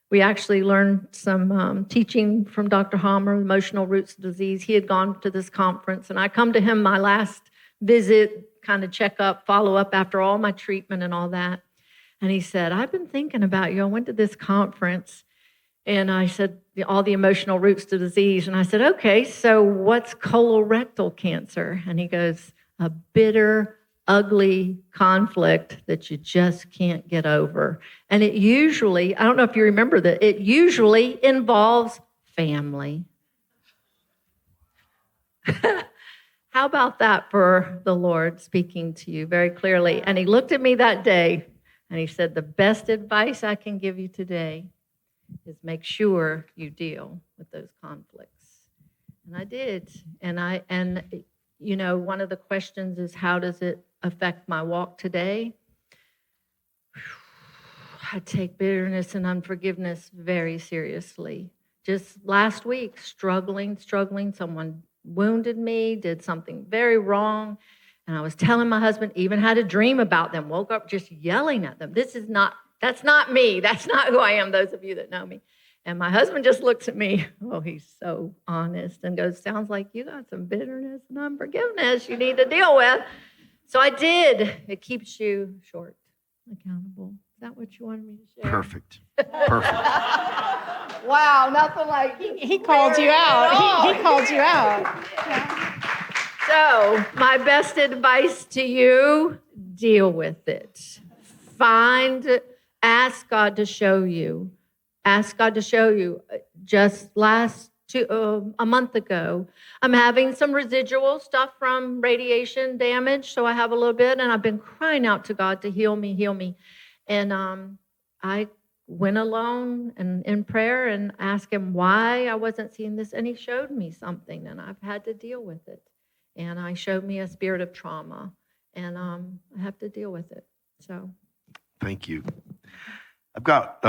we actually learned some teaching from Dr. Hammer, Emotional Roots of Disease. He had gone to this conference, and I come to him my last visit, kind of check up, follow up after all my treatment and all that. And he said, I've been thinking about you. I went to this conference, and I said, all the emotional roots to disease. And I said, okay, so what's colorectal cancer? And he goes, a bitter, ugly conflict that you just can't get over. And it usually, I don't know if you remember that, it usually involves family. How about that for the Lord speaking to you very clearly? And he looked at me that day, and he said, the best advice I can give you today is make sure you deal with those conflicts. And I did. And one of the questions is, how does it affect my walk today? I take bitterness and unforgiveness very seriously. Just last week, struggling. Someone wounded me, did something very wrong. And I was telling my husband, even had a dream about them, woke up just yelling at them. That's not me. That's not who I am, those of you that know me. And my husband just looks at me, oh, he's so honest, and goes, sounds like you got some bitterness and unforgiveness you need to deal with. So I did. It keeps you short, accountable. Is that what you wanted me to share?
Perfect.
Wow, nothing like
He called you out. He called you out.
So my best advice to you, deal with it. Ask God to show you. Ask God to show you. Just a month ago, I'm having some residual stuff from radiation damage, so I have a little bit, and I've been crying out to God to heal me. And I went alone and in prayer and asked him why I wasn't seeing this, and he showed me something, and I've had to deal with it. And I showed me a spirit of trauma, and I have to deal with it. So,
Thank you. I've got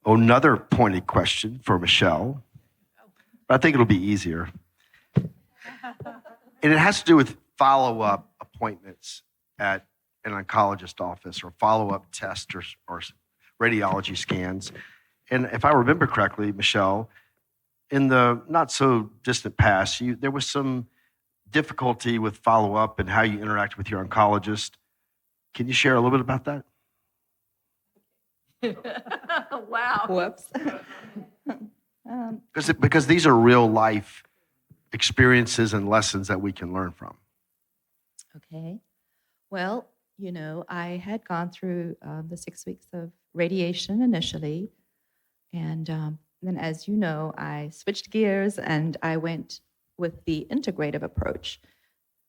another pointed question for Michelle, but I think it'll be easier. And it has to do with follow-up appointments at an oncologist office, or follow-up tests or radiology scans. And if I remember correctly, Michelle, in the not so distant past, there was some difficulty with follow-up and how you interact with your oncologist. Can you share a little bit about that?
wow.
Whoops.
Because these are real life experiences and lessons that we can learn from.
Okay. Well, I had gone through the 6 weeks of radiation initially. And then, as you know, I switched gears and I went with the integrative approach.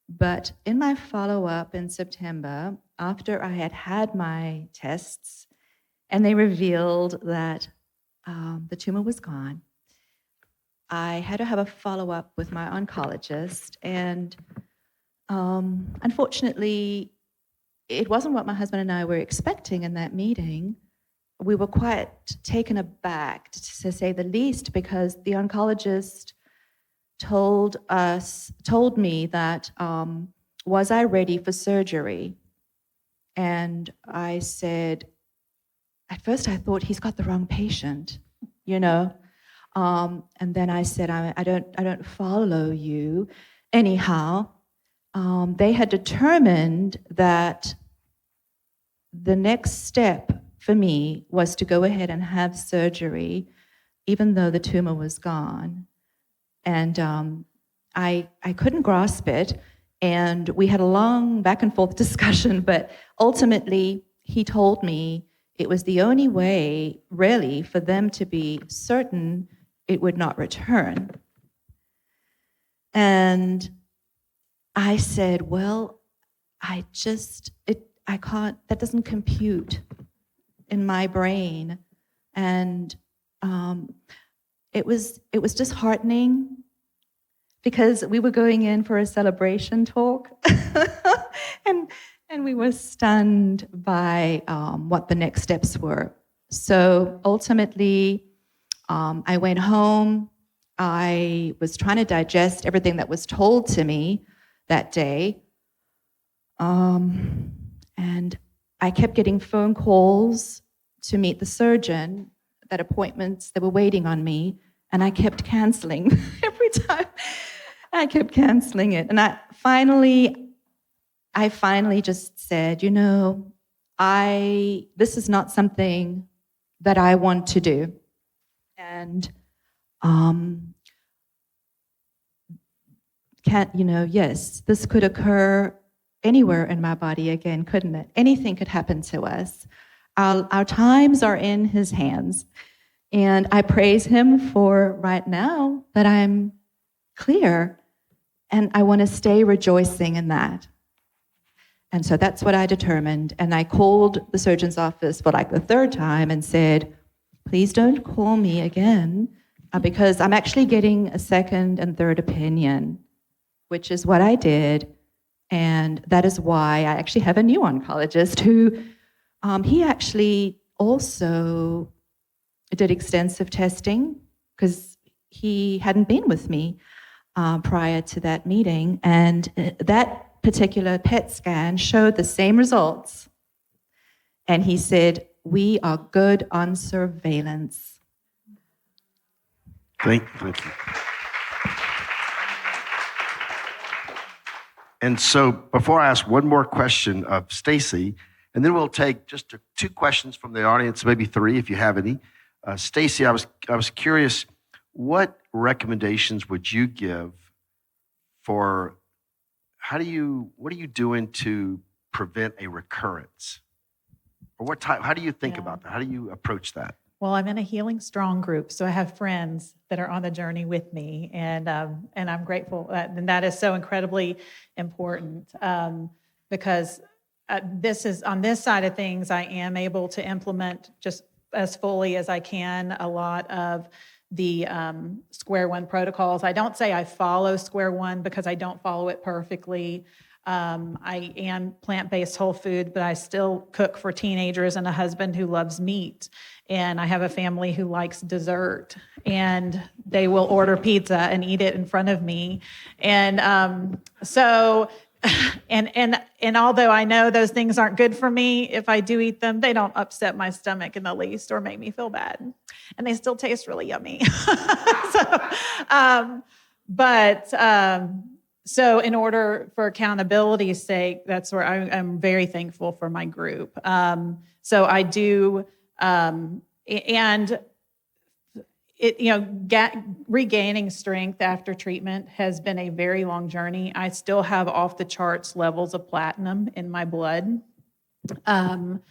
But in my follow-up in September, after I had had my tests and they revealed that the tumor was gone, I had to have a follow-up with my oncologist. And unfortunately, it wasn't what my husband and I were expecting in that meeting. We were quite taken aback, to say the least, because the oncologist told me that, was I ready for surgery? And I said, at first I thought he's got the wrong patient, and then I said, I don't follow you. Anyhow, they had determined that the next step for me was to go ahead and have surgery, even though the tumor was gone. And I couldn't grasp it. And we had a long back and forth discussion, but ultimately he told me it was the only way, really, for them to be certain it would not return. And I said, well, I can't, that doesn't compute in my brain. And it was disheartening because we were going in for a celebration talk and we were stunned by what the next steps were. So ultimately, I went home. I was trying to digest everything that was told to me that day. And I kept getting phone calls to meet the surgeon, that appointments that were waiting on me, and I kept canceling every time. I kept canceling it. And I finally just said, this is not something that I want to do. And yes, this could occur anywhere in my body again, couldn't it? Anything could happen to us. Our times are in his hands. And I praise him for right now that I'm clear. And I want to stay rejoicing in that. And so that's what I determined. And I called the surgeon's office for like the third time and said, please don't call me again, because I'm actually getting a second and third opinion, which is what I did. And that is why I actually have a new oncologist who, he actually also did extensive testing because he hadn't been with me prior to that meeting. And that particular PET scan showed the same results. And he said, we are good on surveillance.
Thank you. And so before I ask one more question of Stacy, and then we'll take just 2 questions from the audience, maybe 3 if you have any. Stacy, I was curious, what recommendations would you give for what are you doing to prevent a recurrence? Or how do you think about that? How do you approach that?
Well, I'm in a Healing Strong group, so I have friends that are on the journey with me, and I'm grateful and that is so incredibly important because this is on this side of things. I am able to implement just as fully as I can a lot of the Square One protocols. I don't say I follow Square One because I don't follow it perfectly. I am plant-based whole food, but I still cook for teenagers and a husband who loves meat. And I have a family who likes dessert, and they will order pizza and eat it in front of me. And and although I know those things aren't good for me, if I do eat them, they don't upset my stomach in the least or make me feel bad. And they still taste really yummy. So in order for accountability's sake, that's where I'm very thankful for my group. So I do, and regaining strength after treatment has been a very long journey. I still have off the charts levels of platinum in my blood. And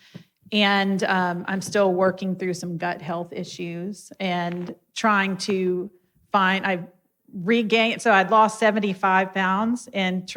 I'm still working through some gut health issues and trying to I've regained, so I'd lost 75 pounds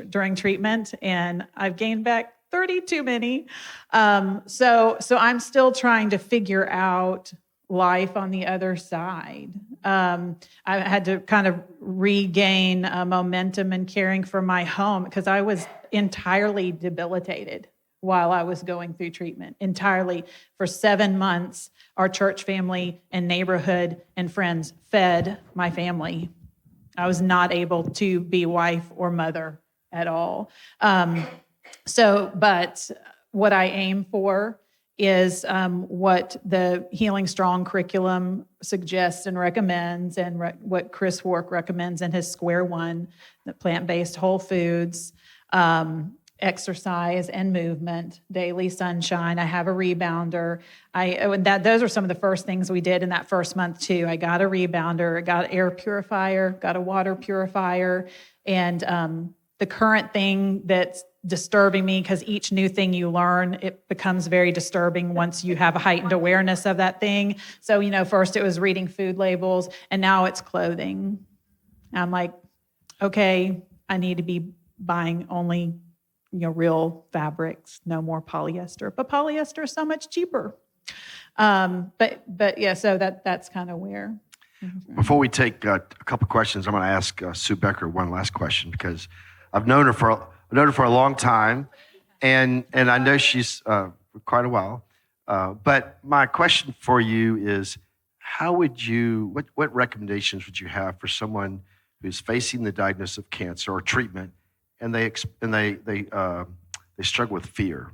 during treatment, and I've gained back 30 too many. So I'm still trying to figure out life on the other side. I had to kind of regain momentum in caring for my home because I was entirely debilitated while I was going through treatment. Entirely. For 7 months, our church family and neighborhood and friends fed my family. I was not able to be wife or mother at all. But what I aim for is what the Healing Strong curriculum suggests and recommends, and what Chris Wark recommends in his Square One, the plant-based whole foods, exercise and movement, daily sunshine. I have a rebounder. Those are some of the first things we did in that first month too. I got a rebounder, I got an air purifier, got a water purifier, and the current thing that's disturbing me, because each new thing you learn, it becomes very disturbing once you have a heightened awareness of that thing. So, first it was reading food labels, and now it's clothing. I'm like, okay, I need to be buying only real fabrics, no more polyester. But polyester is so much cheaper. But yeah, so that's kind of where.
Before we take a couple questions, I'm going to ask Sue Becker one last question, because I've known her for a long time, and I know she's for quite a while. But my question for you is, what recommendations would you have for someone who's facing the diagnosis of cancer or treatment, and they struggle with fear?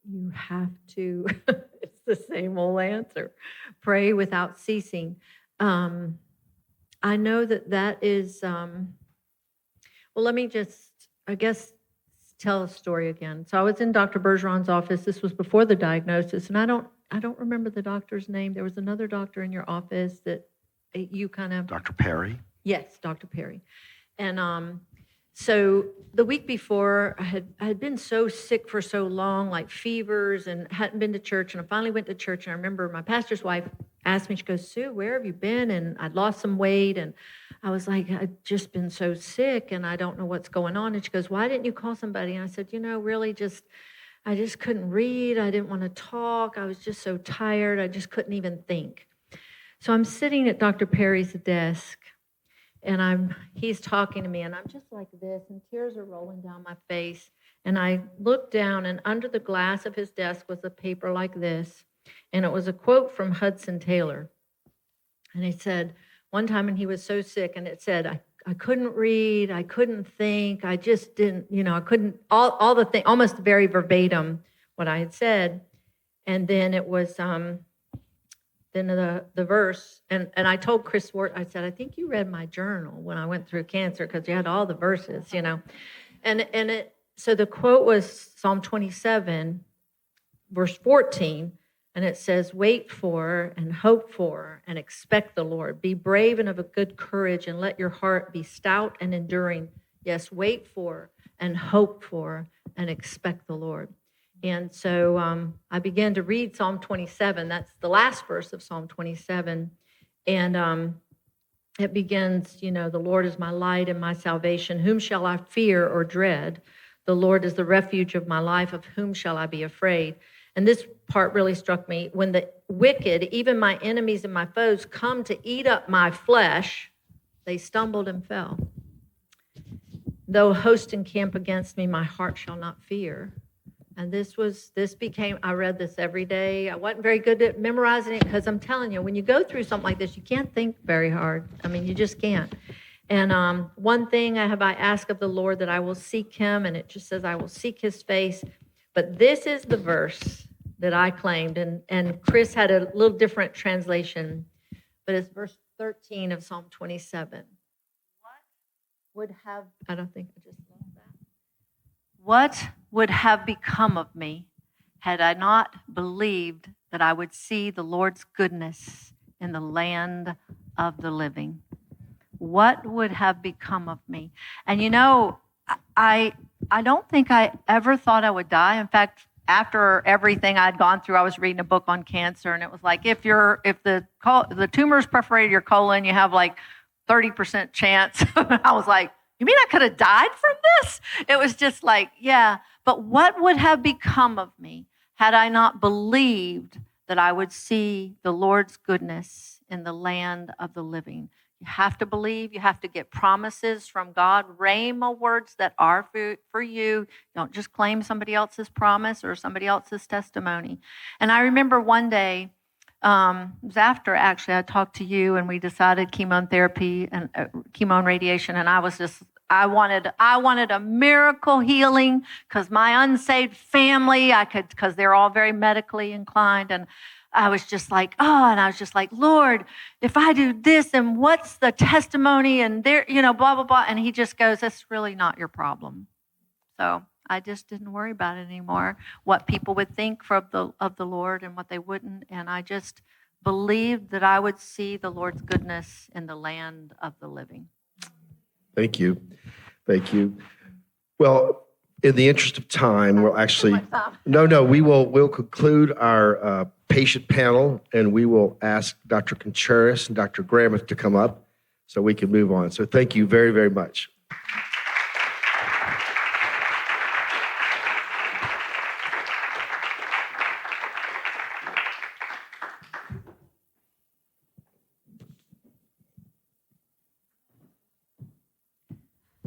You have to, it's the same old answer, pray without ceasing. I know that is, well, let me just, I guess, tell a story again. So I was in Dr. Bergeron's office. This was before the diagnosis, and I don't remember the doctor's name. There was another doctor in your office that you kind of...
Dr. Perry?
Yes, Dr. Perry. And so the week before, I had been so sick for so long, like fevers, and hadn't been to church. And I finally went to church, and I remember my pastor's wife asked me, she goes, "Sue, where have you been?" And I'd lost some weight, and I was like, I've just been so sick, and I don't know what's going on. And she goes, "Why didn't you call somebody?" And I said, really I just couldn't read. I didn't want to talk. I was just so tired. I just couldn't even think. So I'm sitting at Dr. Perry's desk, and he's talking to me, and I'm just like this, and tears are rolling down my face. And I looked down, and under the glass of his desk was a paper like this, and it was a quote from Hudson Taylor. And he said, one time when he was so sick, and it said, I couldn't read, I couldn't think, I just didn't, I couldn't, all the things, almost very verbatim what I had said. And then it was, then the verse, and I told Chris Wart, I said, I think you read my journal when I went through cancer, because you had all the verses, so the quote was Psalm 27, verse 14, and it says, "Wait for and hope for and expect the Lord. Be brave and of a good courage, and let your heart be stout and enduring." Yes, wait for and hope for and expect the Lord. And so I began to read Psalm 27. That's the last verse of Psalm 27. And it begins, "The Lord is my light and my salvation. Whom shall I fear or dread? The Lord is the refuge of my life. Of whom shall I be afraid?" And this part really struck me. "When the wicked, even my enemies and my foes, come to eat up my flesh, they stumbled and fell. Though a host encamp against me, my heart shall not fear." And I read this every day. I wasn't very good at memorizing it, because I'm telling you, when you go through something like this, you can't think very hard. I mean, you just can't. And one thing I ask of the Lord, that I will seek him, and it just says, I will seek his face. But this is the verse that I claimed, and Chris had a little different translation, but it's verse 13 of Psalm 27. I don't think I just love that.
What would have become of me had I not believed that I would see the Lord's goodness in the land of the living? What would have become of me? And you know, I don't think I ever thought I would die. In fact, after everything I'd gone through, I was reading a book on cancer, and it was like, if the tumor's perforated your colon, you have like 30% chance. I was like, you mean I could have died from this? It was just like, yeah. But what would have become of me had I not believed that I would see the Lord's goodness in the land of the living? You have to believe. You have to get promises from God, rhema words that are for you. Don't just claim somebody else's promise or somebody else's testimony. And I remember one day, it was after actually I talked to you, and we decided chemotherapy and chemo and radiation, and I wanted a miracle healing because my unsaved family, because they're all very medically inclined, and I was just like, and I was just like, Lord, if I do this, and what's the testimony, and there, blah, blah, blah. And he just goes, that's really not your problem. So I just didn't worry about it anymore, what people would think of the Lord and what they wouldn't. And I just believed that I would see the Lord's goodness in the land of the living.
Thank you. Thank you. Well, in the interest of time, we'll actually, we'll conclude our patient panel, and we will ask Dr. Contreras and Dr. Gramath to come up so we can move on. So thank you very, very much.